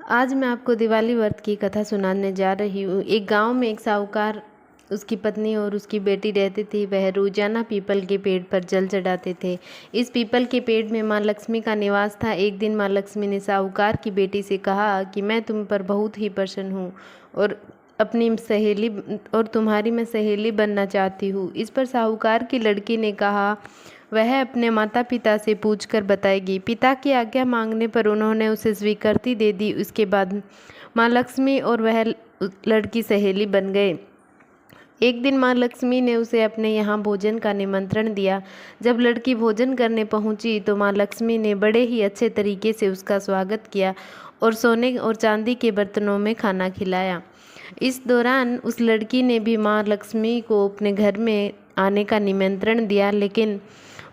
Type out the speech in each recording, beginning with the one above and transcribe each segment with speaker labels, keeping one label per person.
Speaker 1: आज मैं आपको दिवाली व्रत की कथा सुनाने जा रही हूँ। एक गांव में एक साहूकार, उसकी पत्नी और उसकी बेटी रहती थी। वह रोजाना पीपल के पेड़ पर जल चढ़ाते थे। इस पीपल के पेड़ में माँ लक्ष्मी का निवास था। एक दिन माँ लक्ष्मी ने साहूकार की बेटी से कहा कि मैं तुम पर बहुत ही प्रसन्न हूँ और अपनी सहेली और तुम्हारी मैं सहेली बनना चाहती हूँ। इस पर साहूकार की लड़की ने कहा वह अपने माता पिता से पूछकर बताएगी। पिता की आज्ञा मांगने पर उन्होंने उसे स्वीकृति दे दी। उसके बाद माँ लक्ष्मी और वह लड़की सहेली बन गए। एक दिन माँ लक्ष्मी ने उसे अपने यहाँ भोजन का निमंत्रण दिया। जब लड़की भोजन करने पहुँची तो माँ लक्ष्मी ने बड़े ही अच्छे तरीके से उसका स्वागत किया और सोने और चांदी के बर्तनों में खाना खिलाया। इस दौरान उस लड़की ने भी माँ लक्ष्मी को अपने घर में आने का निमंत्रण दिया, लेकिन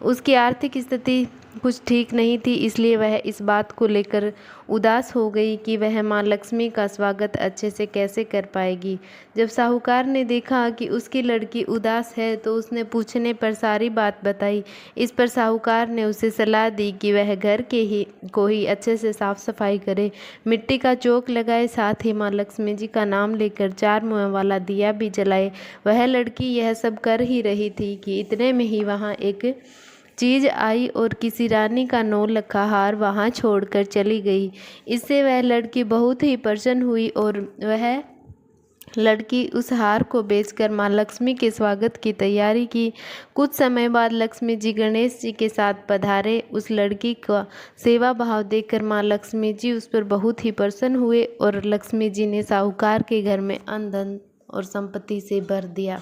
Speaker 1: उसकी आर्थिक स्थिति कुछ ठीक नहीं थी, इसलिए वह इस बात को लेकर उदास हो गई कि वह माँ लक्ष्मी का स्वागत अच्छे से कैसे कर पाएगी। जब साहूकार ने देखा कि उसकी लड़की उदास है तो उसने पूछने पर सारी बात बताई। इस पर साहूकार ने उसे सलाह दी कि वह घर को ही अच्छे से साफ सफाई करे, मिट्टी का चौक लगाए, साथ ही माँ लक्ष्मी जी का नाम लेकर 4 मुँह वाला दिया भी जलाए। वह लड़की यह सब कर ही रही थी कि इतने में ही वहाँ एक चीज आई और किसी रानी का 9 लखा हार वहां छोड़कर चली गई। इससे वह लड़की बहुत ही प्रसन्न हुई और वह लड़की उस हार को बेचकर माँ लक्ष्मी के स्वागत की तैयारी की। कुछ समय बाद लक्ष्मी जी गणेश जी के साथ पधारे। उस लड़की का सेवा भाव देखकर माँ लक्ष्मी जी उस पर बहुत ही प्रसन्न हुए और लक्ष्मी जी ने साहूकार के घर में अन्न धन और संपत्ति से भर दिया।